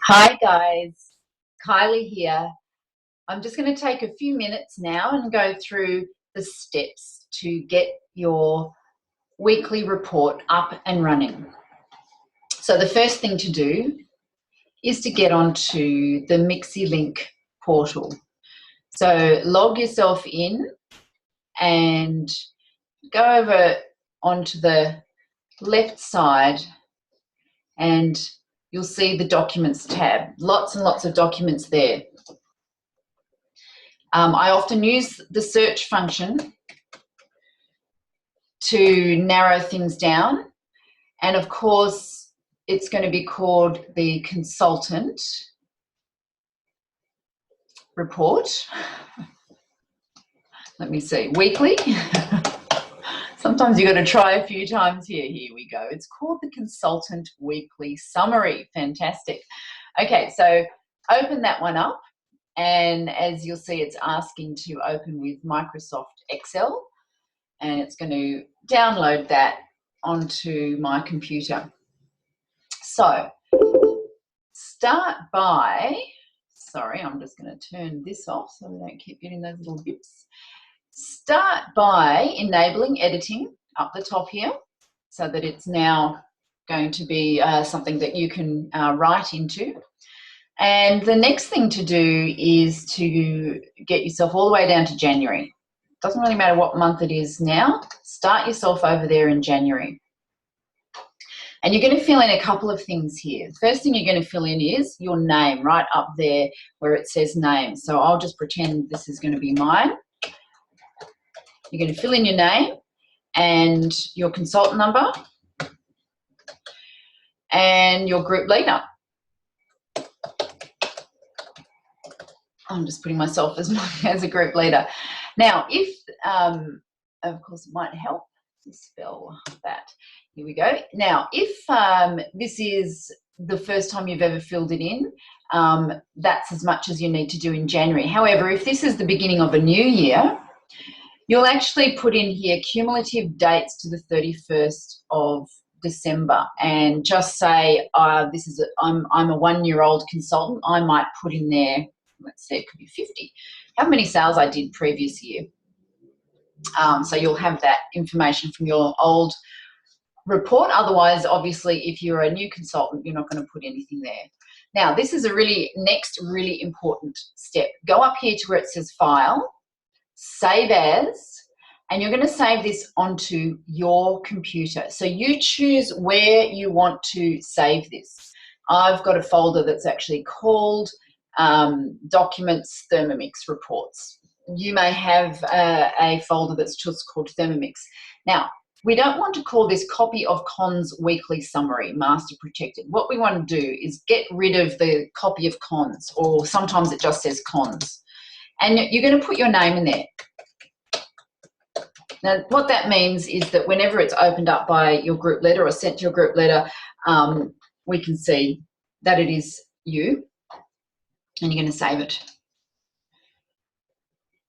Hi guys, Kylie here. I'm just going to take a few minutes now and go through the steps to get your weekly report up and running. So the first thing to do is to get onto the Mixi-Link portal. So log yourself in and go over onto the left side and you'll see the Documents tab. Lots and lots of documents there. I often use the search function to narrow things down. And of course, it's going to be called the consultant report. Let me see, weekly. Sometimes you've got to try a few times here. Here we go. It's called the consultant weekly summary. Fantastic. Okay, so open that one up. And as you'll see, it's asking to open with Microsoft Excel. And it's going to download that onto my computer. So start by, sorry, I'm just going to turn this off so we don't keep getting those little bips. Start by enabling editing up the top here so that it's now going to be something that you can write into. And the next thing to do is to get yourself all the way down to January. Doesn't really matter what month it is now. Start yourself over there in January. And you're going to fill in a couple of things here. The first thing you're going to fill in is your name right up there where it says name. So I'll just pretend this is going to be mine. You're going to fill in your name and your consultant number and your group leader. I'm just putting myself as a group leader. Now, if, of course, it might help to spell that. Here we go. Now, if this is the first time you've ever filled it in, that's as much as you need to do in January. However, if this is the beginning of a new year, you'll actually put in here cumulative dates to the 31st of December and just say, I'm a 1-year-old consultant. I might put in there, let's say it could be 50. How many sales I did previous year. So you'll have that information from your old report. Otherwise, obviously, if you're a new consultant, you're not going to put anything there. Now, this is a next really important step. Go up here to where it says File, Save As, and you're going to save this onto your computer. So you choose where you want to save this. I've got a folder that's actually called Documents Thermomix Reports. You may have a folder that's just called Thermomix. Now, we don't want to call this Copy of Cons Weekly Summary, Master Protected. What we want to do is get rid of the Copy of Cons, or sometimes it just says Cons. And you're going to put your name in there. Now, what that means is that whenever it's opened up by your group leader or sent to your group leader, we can see that it is you, and you're going to save it.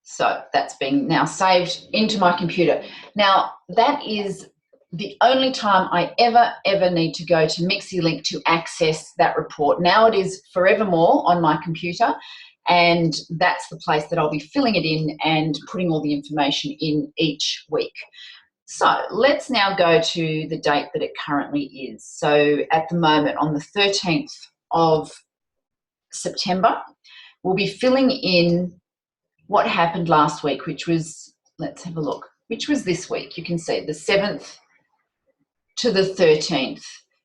So that's being now saved into my computer. Now, that is the only time I ever need to go to Mixi-Link to access that report. Now it is forevermore on my computer, and that's the place that I'll be filling it in and putting all the information in each week. So let's now go to the date that it currently is. So at the moment, on the 13th of September, we'll be filling in what happened last week, which was, let's have a look, which was this week. You can see the 7th to the 13th.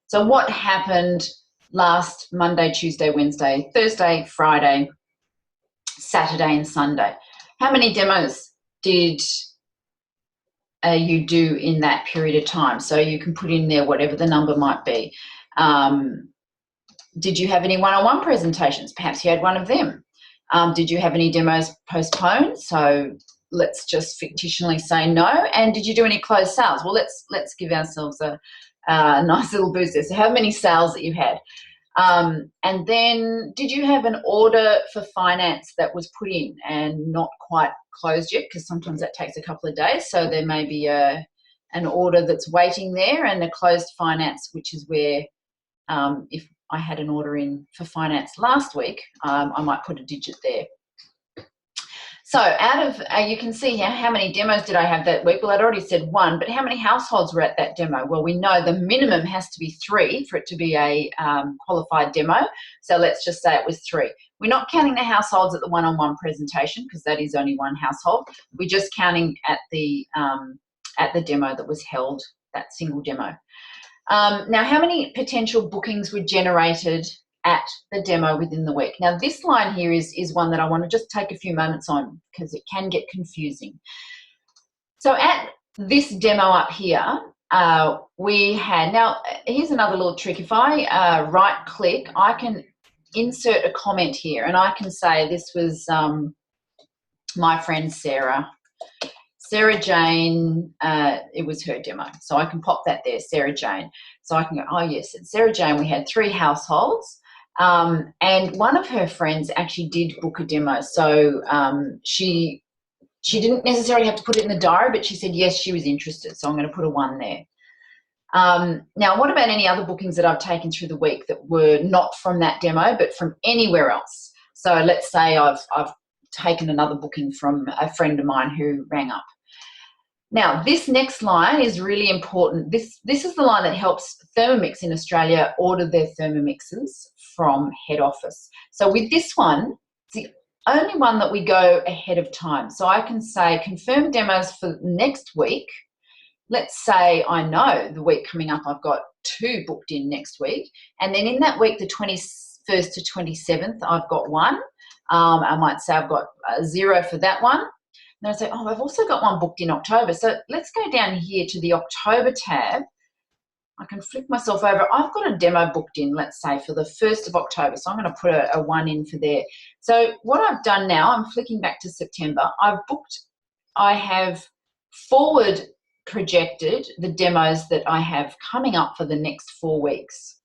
So what happened last Monday, Tuesday, Wednesday, Thursday, Friday, Saturday and Sunday? How many demos did you do in that period of time? So you can put in there whatever the number might be. Did you have any one-on-one presentations? Perhaps you had one of them. Did you have any demos postponed? So let's just fictionally say no. And did you do any closed sales? Well, let's give ourselves a nice little boost there. So how many sales that you had? And then did you have an order for finance that was put in and not quite closed yet? Because sometimes that takes a couple of days. So there may be an order that's waiting there and a closed finance, which is where if I had an order in for finance last week, I might put a digit there. So out of, you can see here, how many demos did I have that week? Well, I'd already said 1, but how many households were at that demo? Well, we know the minimum has to be 3 for it to be a qualified demo. So let's just say it was 3. We're not counting the households at the one-on-one presentation because that is only 1 household. We're just counting at the demo that was held, that single demo. Now, how many potential bookings were generated at the demo within the week? Now, this line here is one that I want to just take a few moments on because it can get confusing. So at this demo up here, we had, now here's another little trick. If I right click, I can insert a comment here and I can say this was my friend Sarah Jane, it was her demo. So I can pop that there, Sarah Jane. So I can go, oh yes, at Sarah Jane we had 3 households. And one of her friends actually did book a demo. So she didn't necessarily have to put it in the diary, but she said, yes, she was interested. So I'm going to put a 1 there. Now, what about any other bookings that I've taken through the week that were not from that demo, but from anywhere else? So let's say I've taken another booking from a friend of mine who rang up. Now, this next line is really important. This is the line that helps Thermomix in Australia order their Thermomixes from head office. So with this one, it's the only one that we go ahead of time. So I can say confirm demos for next week. Let's say I know the week coming up I've got 2 booked in next week. And then in that week, the 21st to 27th, I've got 1. I might say I've got 0 for that one. And I say, oh, I've also got 1 booked in October. So let's go down here to the October tab. I can flick myself over. I've got a demo booked in, let's say, for the 1st of October. So I'm going to put a 1 in for there. So what I've done now, I'm flicking back to September. I have forward projected the demos that I have coming up for the next 4 weeks.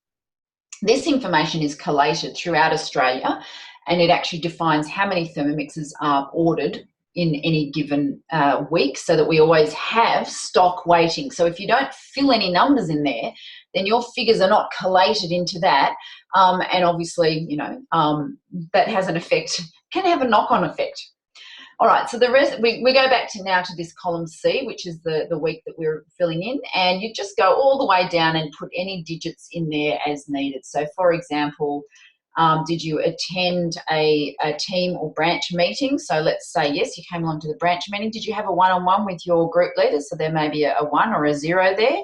This information is collated throughout Australia, and it actually defines how many Thermomixes are ordered in any given week so that we always have stock waiting. So if you don't fill any numbers in there, then your figures are not collated into that. And obviously, you know, that has an effect, can have a knock-on effect. All right, so the rest, we go back to now to this column C, which is the week that we're filling in, and you just go all the way down and put any digits in there as needed. So for example, did you attend a team or branch meeting? So let's say, yes, you came along to the branch meeting. Did you have a one-on-one with your group leaders? So there may be a 1 or a 0 there.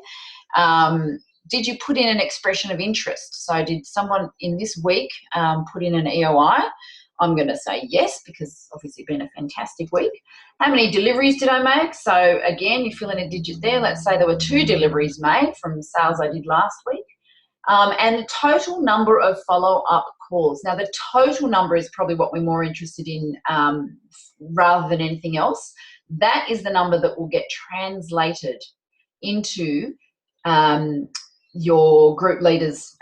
Did you put in an expression of interest? So did someone in this week put in an EOI? I'm going to say yes, because obviously it's been a fantastic week. How many deliveries did I make? So again, you fill in a digit there. Let's say there were 2 deliveries made from sales I did last week. And the total number of follow-up calls. Now, the total number is probably what we're more interested in rather than anything else. That is the number that will get translated into your group leaders'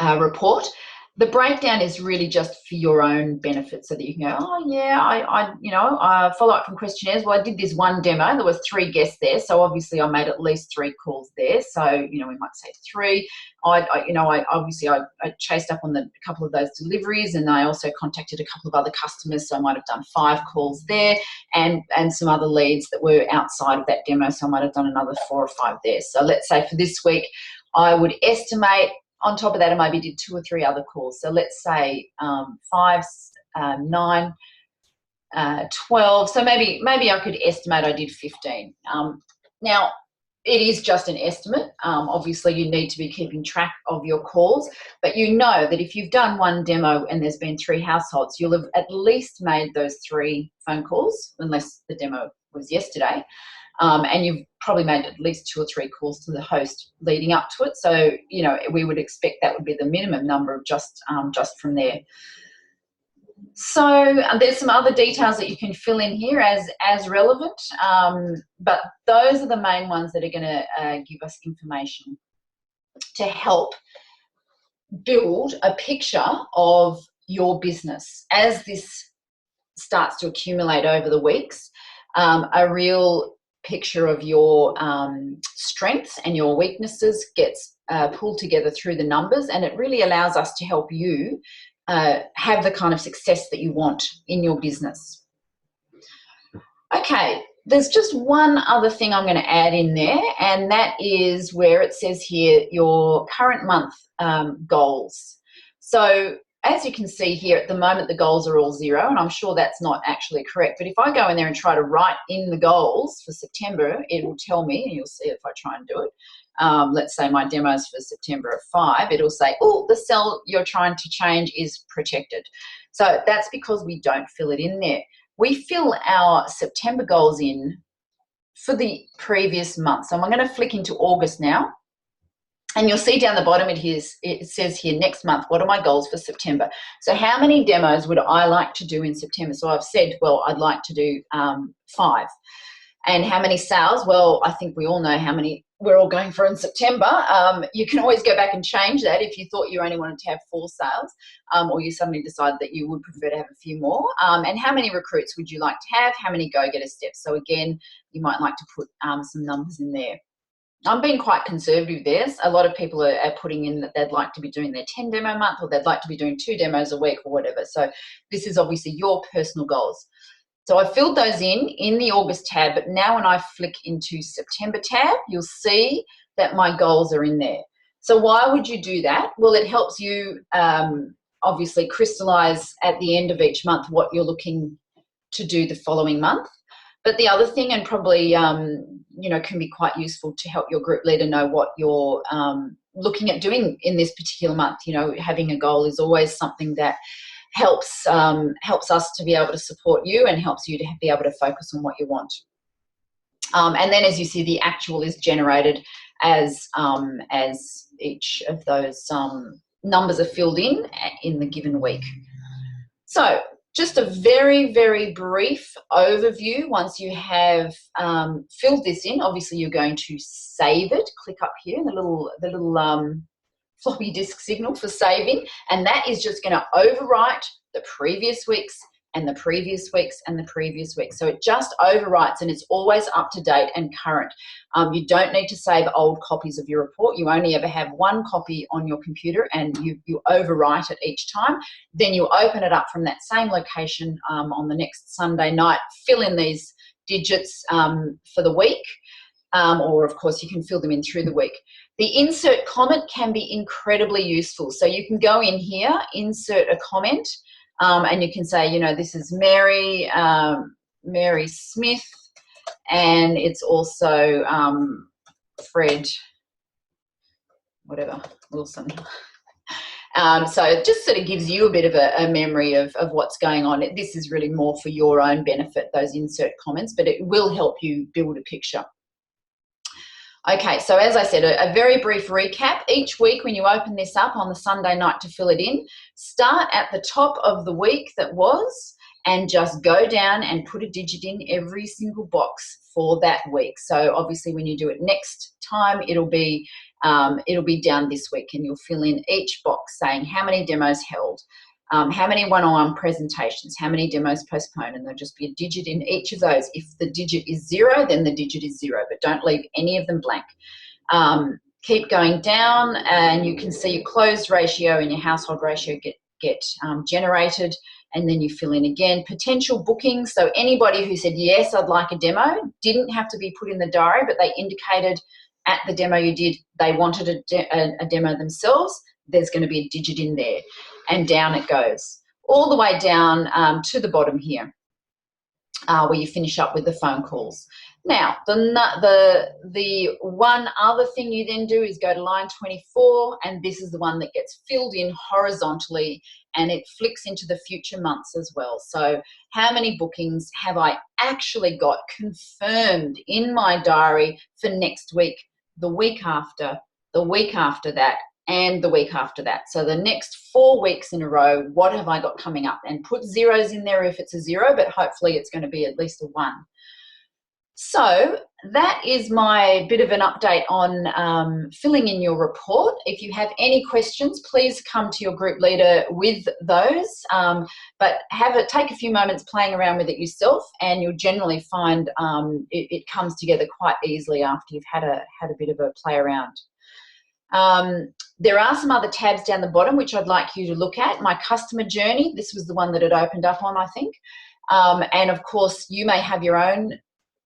report. The breakdown is really just for your own benefit so that you can go, oh yeah, I follow up from questionnaires. Well, I did this 1 demo. There was 3 guests there. So obviously I made at least 3 calls there. So, you know, we might say 3. I chased up on a couple of those deliveries, and I also contacted a couple of other customers. So I might have done 5 calls there and some other leads that were outside of that demo. So I might have done another 4 or 5 there. So let's say for this week, I would estimate, on top of that, I maybe did 2 or 3 other calls. So let's say 5, 9, 12. So maybe I could estimate I did 15. Now, it is just an estimate. Obviously, you need to be keeping track of your calls, but you know that if you've done 1 demo and there's been 3 households, you'll have at least made those 3 phone calls, unless the demo was yesterday. And you've probably made at least 2 or 3 calls to the host leading up to it. So, you know, we would expect that would be the minimum number of just from there. So there's some other details that you can fill in here as relevant, but those are the main ones that are going to give us information to help build a picture of your business as this starts to accumulate over the weeks, a real picture of your strengths and your weaknesses gets pulled together through the numbers, and it really allows us to help you have the kind of success that you want in your business. Okay, there's just one other thing I'm going to add in there, and that is where it says here your current month goals. So as you can see here, at the moment the goals are all 0, and I'm sure that's not actually correct, but if I go in there and try to write in the goals for September, it will tell me, and you'll see if I try and do it. Let's say my demos for September are 5, it'll say, oh, the cell you're trying to change is protected. So that's because we don't fill it in there. We fill our September goals in for the previous month. So I'm going to flick into August now. And you'll see down the bottom it says here, next month, what are my goals for September? So how many demos would I like to do in September? So I've said, well, I'd like to do 5. And how many sales? Well, I think we all know how many we're all going for in September. You can always go back and change that if you thought you only wanted to have 4 sales, or you suddenly decided that you would prefer to have a few more. And how many recruits would you like to have? How many go-getter steps? So again, you might like to put some numbers in there. I'm being quite conservative there. A lot of people are putting in that they'd like to be doing their 10 demo month, or they'd like to be doing 2 demos a week or whatever. So this is obviously your personal goals. So I filled those in the August tab, but now when I flick into September tab, you'll see that my goals are in there. So why would you do that? Well, it helps you obviously crystallize at the end of each month what you're looking to do the following month. But the other thing, and probably can be quite useful to help your group leader know what you're looking at doing in this particular month. Having a goal is always something that helps us to be able to support you and helps you to be able to focus on what you want. And then, as you see, the actual is generated as each of those numbers are filled in the given week. So just a very, very brief overview. Once you have filled this in, obviously you're going to save it. Click up here, the little floppy disk signal for saving, and that is just going to overwrite the previous weeks and the previous weeks and the previous weeks. So it just overwrites, and it's always up to date and current. You don't need to save old copies of your report. You only ever have 1 copy on your computer, and you overwrite it each time. Then you open it up from that same location on the next Sunday night, fill in these digits for the week, or of course you can fill them in through the week. The insert comment can be incredibly useful. So you can go in here, insert a comment, and you can say, this is Mary Smith, and it's also Fred, whatever, Wilson. So it just sort of gives you a bit of a memory of what's going on. This is really more for your own benefit, those insert comments, but it will help you build a picture. Okay, so as I said, a very brief recap. Each week when you open this up on the Sunday night to fill it in, start at the top of the week that was and just go down and put a digit in every single box for that week. So obviously when you do it next time, it'll be down this week, and you'll fill in each box saying how many demos held, how many one-on-one presentations, how many demos postponed, and there'll just be a digit in each of those. If the digit is 0, then the digit is 0, but don't leave any of them blank. Keep going down, and you can see your closed ratio and your household ratio get generated, and then you fill in again. Potential bookings, so anybody who said, yes, I'd like a demo, didn't have to be put in the diary, but they indicated at the demo you did they wanted a demo themselves. There's going to be a digit in there, and down it goes all the way down to the bottom here, where you finish up with the phone calls. Now, the one other thing you then do is go to line 24, and this is the one that gets filled in horizontally, and it flicks into the future months as well. So how many bookings have I actually got confirmed in my diary for next week, the week after that, and the week after that? So the next 4 weeks in a row, what have I got coming up? And put zeros in there if it's a 0, but hopefully it's going to be at least a 1. So that is my bit of an update on filling in your report. If you have any questions, please come to your group leader with those, but take a few moments playing around with it yourself, and you'll generally find it comes together quite easily after you've had a bit of a play around. There are some other tabs down the bottom which I'd like you to look at. My customer journey, this was the one that it opened up on, I think. And of course, you may have your own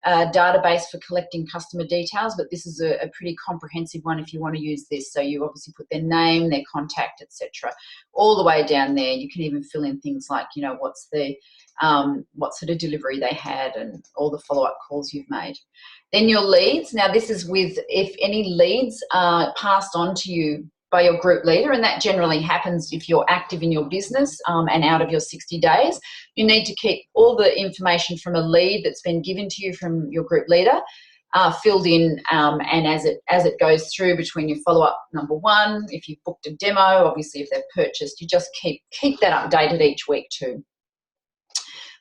database for collecting customer details, but this is a pretty comprehensive one if you want to use this. So you obviously put their name, their contact, etc., all the way down there. You can even fill in things like, you know, what's the what sort of delivery they had and all the follow-up calls you've made. Then your leads. Now this is with if any leads are passed on to you by your group leader, and that generally happens if you're active in your business and out of your 60 days. You need to keep all the information from a lead that's been given to you from your group leader filled in, and as it goes through between your follow-up number one, if you've booked a demo, obviously if they've purchased, you just keep that updated each week too.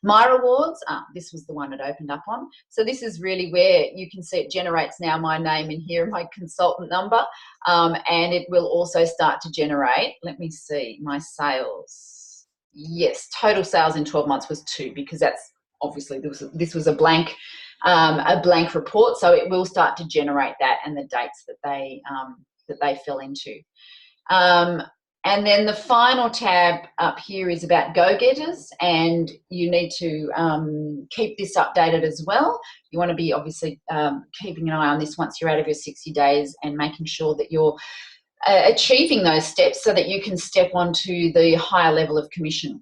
My rewards, this was the one it opened up on. So this is really where you can see it generates now my name in here, my consultant number, and it will also start to generate, let me see, my sales. Yes, total sales in 12 months was 2, because that's obviously this was a blank report, so it will start to generate that and the dates that they fell into. And then the final tab up here is about go-getters, and you need to keep this updated as well. You want to be obviously keeping an eye on this once you're out of your 60 days and making sure that you're achieving those steps so that you can step onto the higher level of commission.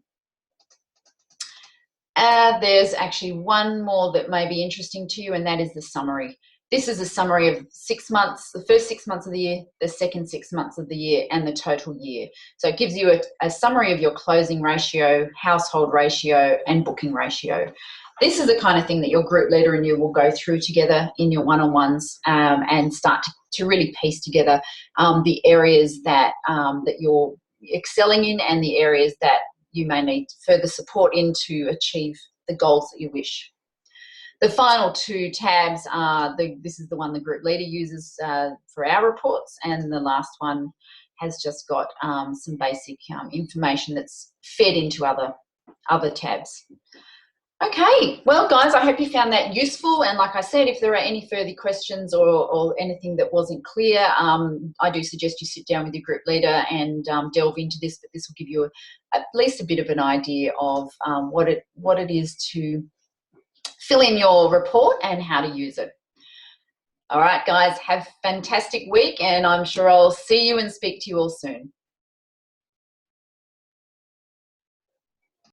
There's actually one more that may be interesting to you, and that is the summary. This is a summary of 6 months, the first 6 months of the year, the second 6 months of the year, and the total year. So it gives you a summary of your closing ratio, household ratio, and booking ratio. This is the kind of thing that your group leader and you will go through together in your one-on-ones and start to really piece together the areas that you're excelling in and the areas that you may need further support in to achieve the goals that you wish. The final 2 tabs are, this is the one the group leader uses for our reports, and the last one has just got some basic information that's fed into other tabs. Okay, well guys, I hope you found that useful, and like I said, if there are any further questions or anything that wasn't clear, I do suggest you sit down with your group leader and delve into this, but this will give you at least a bit of an idea of what it is to fill in your report and how to use it. All right, guys, have a fantastic week, and I'm sure I'll see you and speak to you all soon.